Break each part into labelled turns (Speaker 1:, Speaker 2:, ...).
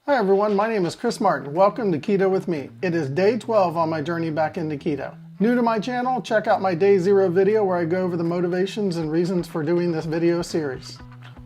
Speaker 1: Hi everyone, my name is Chris Martin. Welcome to Keto with me. It is day 12 on my journey back into keto. New to my channel, check out my day 0 video where I go over the motivations and reasons for doing this video series.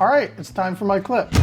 Speaker 1: Alright, it's time for my clip.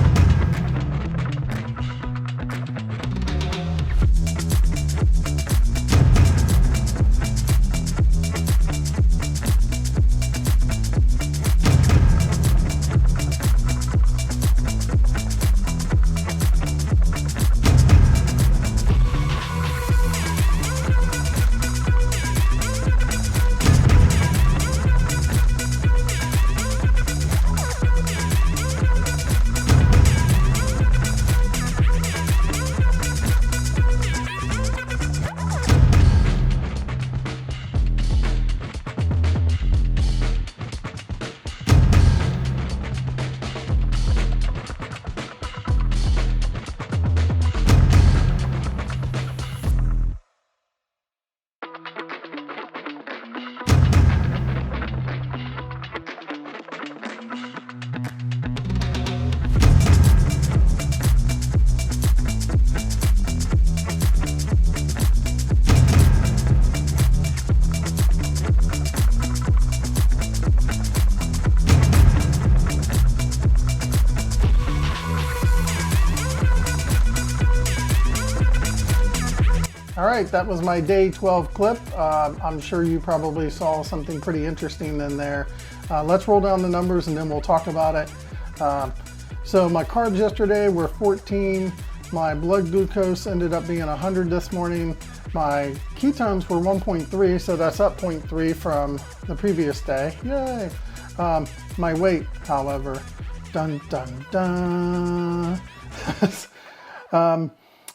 Speaker 1: All right, that was my day 12 clip. I'm sure you probably saw something pretty interesting in there. Let's roll down the numbers and then we'll talk about it. So my carbs yesterday were 14. My blood glucose ended up being 100 this morning. My ketones were 1.3, so that's up 0.3 from the previous day. Yay! My weight, however, dun dun dun.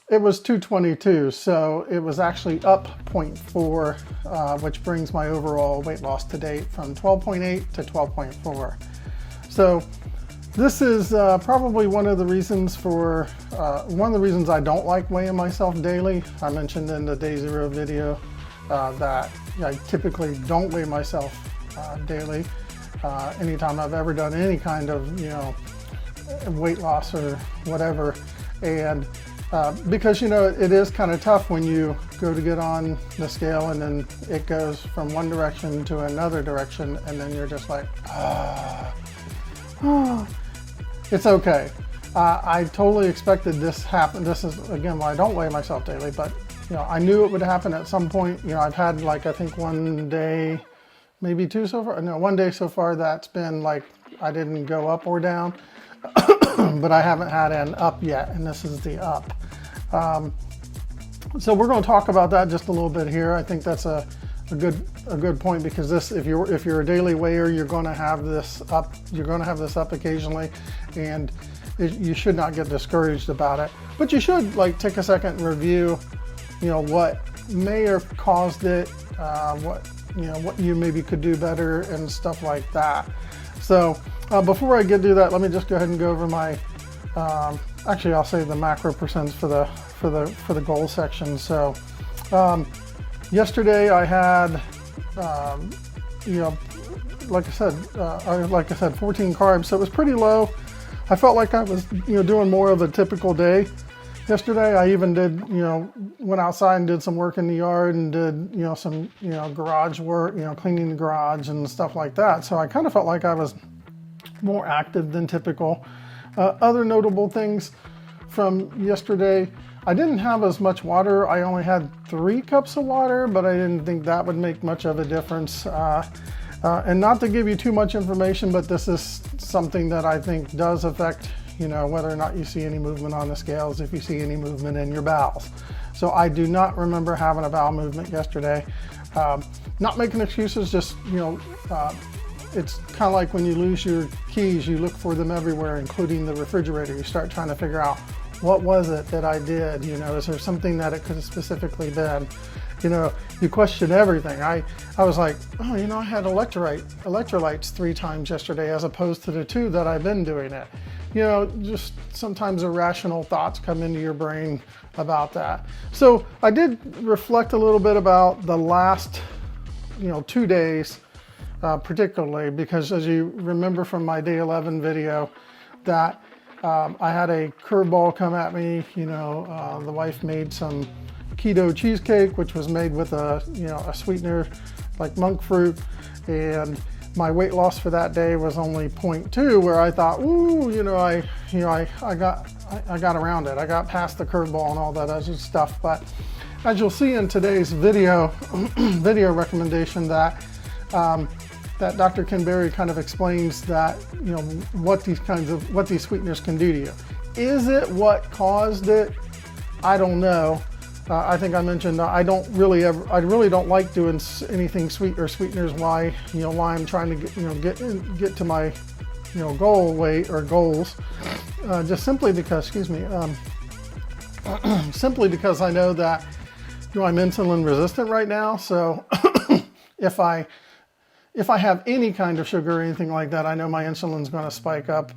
Speaker 1: It was 222, so it was actually up 0.4, which brings my overall weight loss to date from 12.8 to 12.4. So this is probably one of the reasons I don't like weighing myself daily. I mentioned in the day 0 video that I typically don't weigh myself daily. Anytime I've ever done any kind of weight loss or whatever, and because it is kind of tough when you go to get on the scale and then it goes from one direction to another direction and then you're just like, it's okay. I totally expected this happen. This is again why I don't weigh myself daily, but I knew it would happen at some point. I've had I think one day, maybe two so far. No, one day so far that's been like I didn't go up or down. But I haven't had an up yet, and this is the up. So we're going to talk about that just a little bit here. I think that's a good point, because this, if you're a daily weigher, you're going to have this up. You're going to have this up occasionally, and you should not get discouraged about it. But you should take a second and review, what may have caused it, what you maybe could do better and stuff like that. So before I get to that, let me just go ahead and go over my, actually I'll say the macro percents for the goal section. So yesterday I had, like I said, 14 carbs, so it was pretty low. I felt like I was, doing more of a typical day. Yesterday I even did, went outside and did some work in the yard and did, some, garage work, cleaning the garage and stuff like that. So I kind of felt like I was more active than typical. Other notable things from yesterday, I didn't have as much water. I only had 3 cups of water, but I didn't think that would make much of a difference. And not to give you too much information, but this is something that I think does affect whether or not you see any movement on the scales, if you see any movement in your bowels. So I do not remember having a bowel movement yesterday. Not making excuses, just, it's kind of like when you lose your keys, you look for them everywhere, including the refrigerator. You start trying to figure out, what was it that I did? Is there something that it could have specifically been? You question everything. I was like, oh, I had electrolytes 3 times yesterday as opposed to the 2 that I've been doing it. Just sometimes irrational thoughts come into your brain about that. So I did reflect a little bit about the last, 2 days, particularly because as you remember from my day 11 video, that I had a curveball come at me. The wife made some keto cheesecake, which was made with a sweetener like monk fruit, and my weight loss for that day was only 0.2, where I thought, ooh, I got around it. I got past the curveball and all that other stuff. But as you'll see in today's video recommendation, that Dr. Ken Berry kind of explains that what these sweeteners can do to you. Is it what caused it? I don't know. I think I mentioned I really don't like doing anything sweet or sweeteners. Why I'm trying to get to my goal weight or goals, just simply because simply because I know that I'm insulin resistant right now. So if I have any kind of sugar or anything like that, I know my insulin's going to spike up,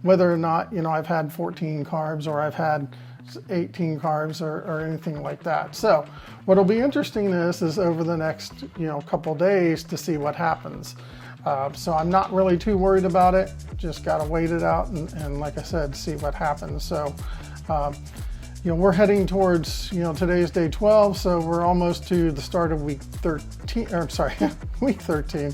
Speaker 1: whether or not, I've had 14 carbs or I've had 18 carbs or anything like that. So what'll be interesting is over the next, couple days to see what happens. So I'm not really too worried about it. Just got to wait it out and like I said, see what happens. So, we're heading towards, today's day 12. So we're almost to the start of week 13, or I'm sorry, week 13,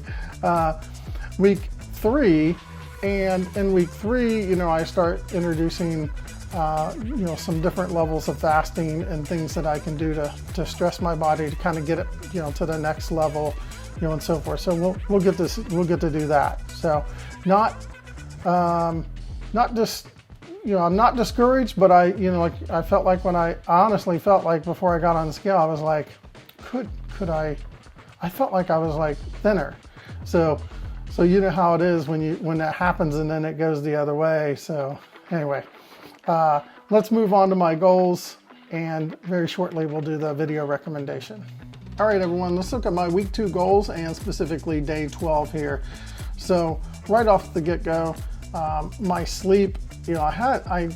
Speaker 1: week 3. And in week 3, I start introducing, some different levels of fasting and things that I can do to stress my body to kind of get it, to the next level, and so forth. So we'll get to do that. So not just, I'm not discouraged, but I felt like I honestly felt like before I got on the scale, I was like, I felt like I was like thinner. So you know how it is when that happens and then it goes the other way. So anyway, let's move on to my goals, and very shortly we'll do the video recommendation. All right, everyone, let's look at my week 2 goals and specifically day 12 here. So right off the get-go, my sleep, I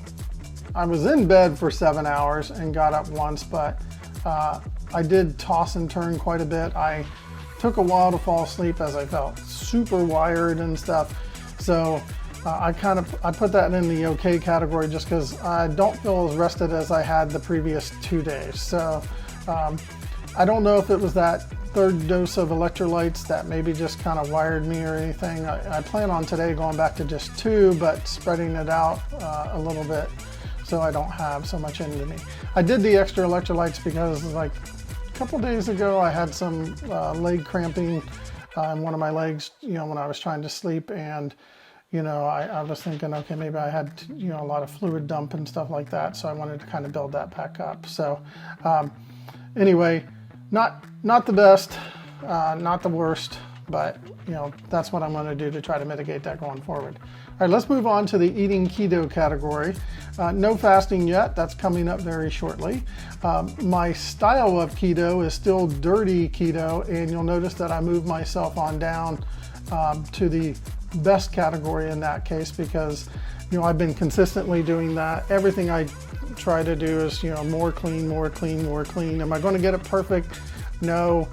Speaker 1: was in bed for 7 hours and got up once, but I did toss and turn quite a bit. I took a while to fall asleep as I felt super wired and stuff. So I put that in the okay category just because I don't feel as rested as I had the previous 2 days. So I don't know if it was that third dose of electrolytes that maybe just kind of wired me or anything. I plan on today going back to just 2, but spreading it out a little bit so I don't have so much into me. I did the extra electrolytes because like a couple days ago I had some leg cramping in one of my legs, when I was trying to sleep, and I was thinking, okay, maybe I had a lot of fluid dump and stuff like that, so I wanted to kind of build that back up. So anyway, not the best, not the worst, but that's what I'm going to do to try to mitigate that going forward. All right, let's move on to the eating keto category. No fasting yet. That's coming up very shortly. My style of keto is still dirty keto, and you'll notice that I moved myself on down to the best category in that case because I've been consistently doing that. Everything I try to do is more clean, more clean, more clean. Am I going to get it perfect? No.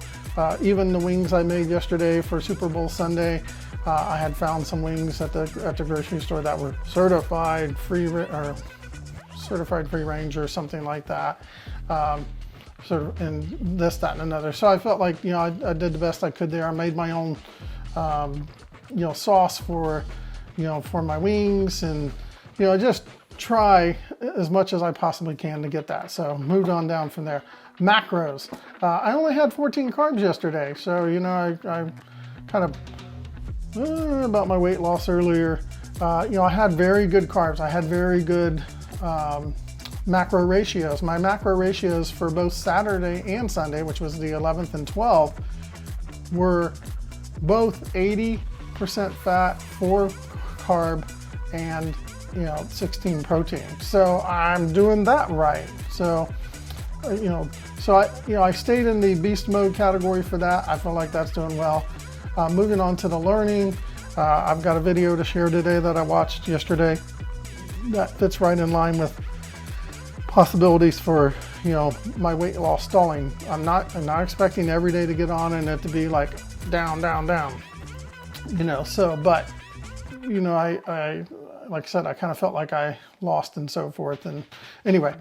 Speaker 1: Even the wings I made yesterday for Super Bowl Sunday, I had found some wings at the grocery store that were certified free range or something like that. And this, that, and another. So I felt like I did the best I could there. I made my own sauce for my wings, and just try as much as I possibly can to get that. So moved on down from there. Macros. I only had 14 carbs yesterday, so I kind of about my weight loss earlier. I had very good carbs. I had very good macro ratios. My macro ratios for both Saturday and Sunday, which was the 11th and 12th, were both 80% fat, 4 carb, and 16 protein. So I'm doing that right. So I stayed in the beast mode category for that. I feel like that's doing well. Moving on to the learning, I've got a video to share today that I watched yesterday that fits right in line with possibilities for my weight loss stalling. I'm not expecting every day to get on and it to be like down, down, down. So, but I like I said, I kind of felt like I lost and so forth. And anyway,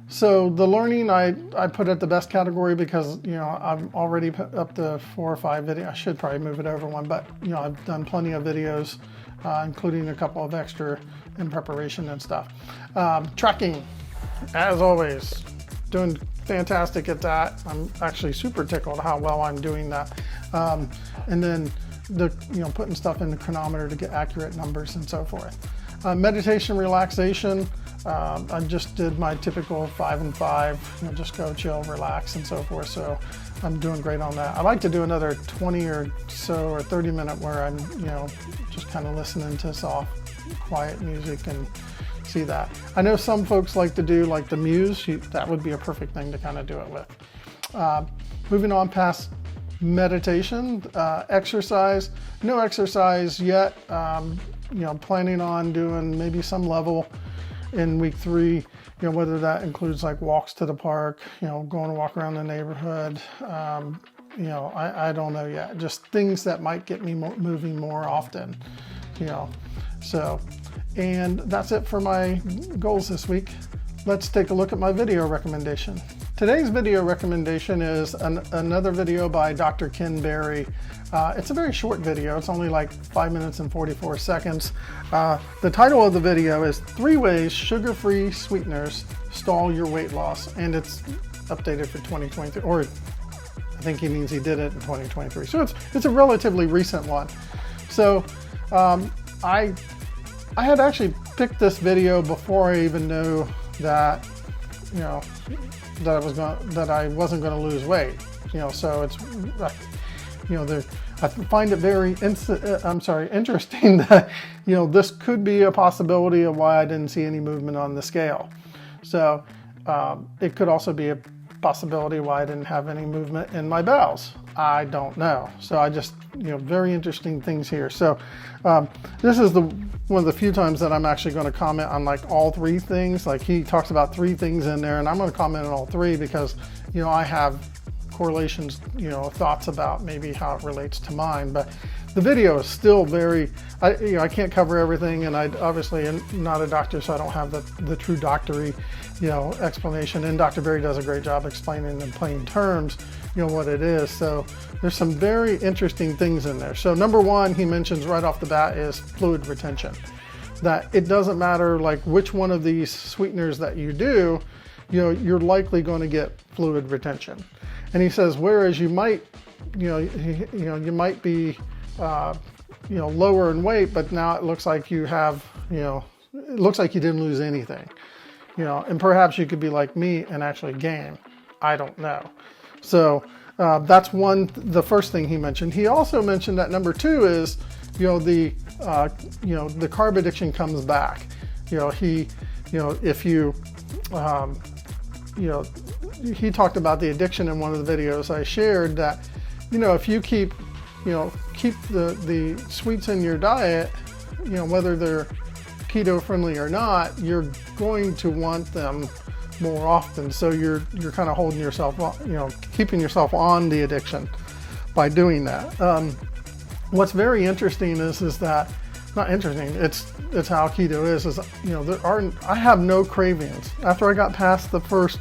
Speaker 1: so the learning I put at the best category because, I'm already up to 4 or 5 videos. I should probably move it over one, but, I've done plenty of videos, including a couple of extra in preparation and stuff. Tracking, as always, doing fantastic at that. I'm actually super tickled how well I'm doing that. And then putting stuff in the chronometer to get accurate numbers and so forth. Meditation, relaxation. I just did my typical 5 and 5, just go chill, relax and so forth. So I'm doing great on that. I like to do another 20 or so or 30 minute where I'm, just kind of listening to soft, quiet music and see that. I know some folks like to do like the Muse. That would be a perfect thing to kind of do it with. Moving on past meditation, exercise, no exercise yet. Planning on doing maybe some level in week 3, whether that includes like walks to the park, going to walk around the neighborhood. I don't know yet. Just things that might get me moving more often, So, and that's it for my goals this week. Let's take a look at my video recommendation. Today's video recommendation is another video by Dr. Ken Berry. It's a very short video. It's only like 5 minutes and 44 seconds. The title of the video is 3 Ways Sugar-Free Sweeteners Stall Your Weight Loss. And it's updated for 2023, or I think he means he did it in 2023. So it's a relatively recent one. So I had actually picked this video before I even knew that, that I wasn't going to lose weight. So it's, I find it very interesting that, this could be a possibility of why I didn't see any movement on the scale. So it could also be a possibility why I didn't have any movement in my bowels. I don't know. So I just, very interesting things here. So this is one of the few times that I'm actually going to comment on like all 3 things. Like he talks about 3 things in there, and I'm going to comment on all 3 because, I have correlations, thoughts about maybe how it relates to mine. But the video is still very, I can't cover everything, and I obviously am not a doctor, so I don't have the true doctory, explanation. And Dr. Berry does a great job explaining in plain terms, what it is. So there's some very interesting things in there. So number 1, he mentions right off the bat is fluid retention. That it doesn't matter like which one of these sweeteners that you do, you're likely going to get fluid retention. And he says, whereas you might, you might be, lower in weight, but now it looks like you have, it looks like you didn't lose anything, and perhaps you could be like me and actually gain. I don't know. So that's the first thing he mentioned. He also mentioned that number 2 is, the carb addiction comes back. If you, he talked about the addiction in one of the videos I shared that, if you keep the sweets in your diet, whether they're keto friendly or not, you're going to want them more often. So you're kind of holding yourself, keeping yourself on the addiction by doing that. What's very interesting is that, not interesting, it's how keto is I have no cravings. After I got past the first,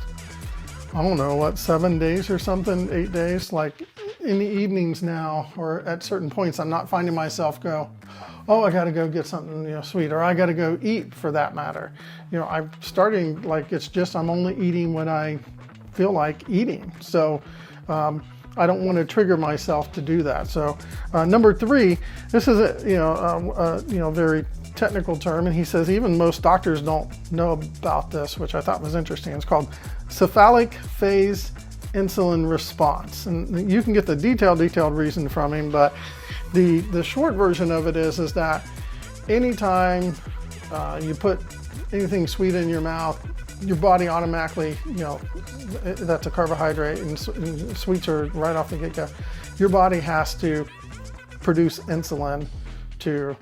Speaker 1: 7 days or something, 8 days, like in the evenings now, or at certain points, I'm not finding myself go, oh, I got to go get something, sweet, or I got to go eat for that matter. I'm starting like I'm only eating when I feel like eating. So I don't want to trigger myself to do that. So number 3, this is a very technical term, and he says even most doctors don't know about this, which I thought was interesting. It's called cephalic phase insulin response, and you can get the detailed reason from him, but the short version of it is that anytime you put anything sweet in your mouth, your body automatically, that's a carbohydrate, and sweets are right off the get-go. Your body has to produce insulin to,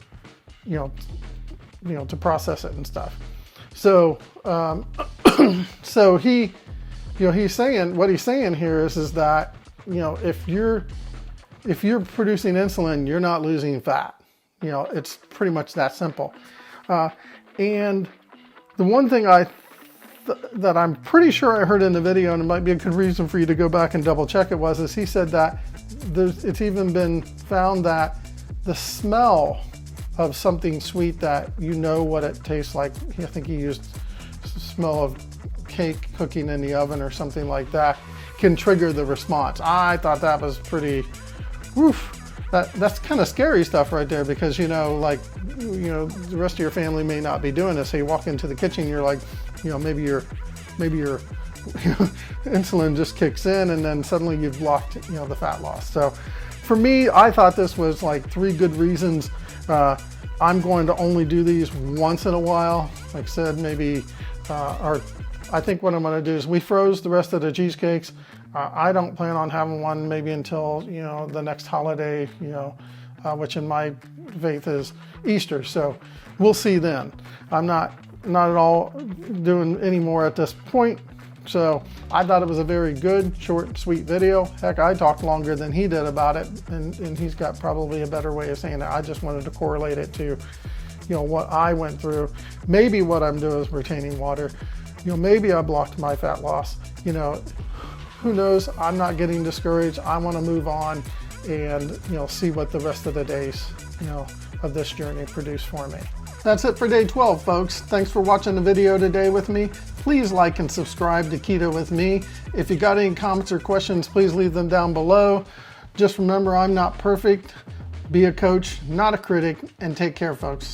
Speaker 1: to process it and stuff. So, so he's saying, what he's saying here is that, if you're producing insulin, you're not losing fat. You know, it's pretty much that simple. And the one thing that I'm pretty sure I heard in the video, and it might be a good reason for you to go back and double check it, is he said that it's even been found that the smell of something sweet, that you know what it tastes like. I think he used smell of cake cooking in the oven or something like that, can trigger the response. I thought that was pretty, woof. That's kind of scary stuff right there, because, you know, like, you know, the rest of your family may not be doing this. So you walk into the kitchen, you're like, you know, maybe your insulin just kicks in, and then suddenly you've blocked, you know, the fat loss. So for me, I thought this was like 3 good reasons. I'm going to only do these once in a while. Like I said, maybe, or I think what I'm going to do is, we froze the rest of the cheesecakes. I don't plan on having one maybe until, you know, the next holiday, you know, which in my faith is Easter. So we'll see then. I'm not at all doing any more at this point. So I thought it was a very good, short, sweet video. Heck, I talked longer than he did about it, and he's got probably a better way of saying it. I just wanted to correlate it to, you know, what I went through. Maybe what I'm doing is retaining water. You know, maybe I blocked my fat loss. You know, who knows? I'm not getting discouraged. I want to move on and, you know, see what the rest of the days, you know, of this journey produce for me. That's it for day 12, folks. Thanks for watching the video today with me. Please like and subscribe to Keto with me. If you got any comments or questions, please leave them down below. Just remember, I'm not perfect. Be a coach, not a critic, and take care, folks.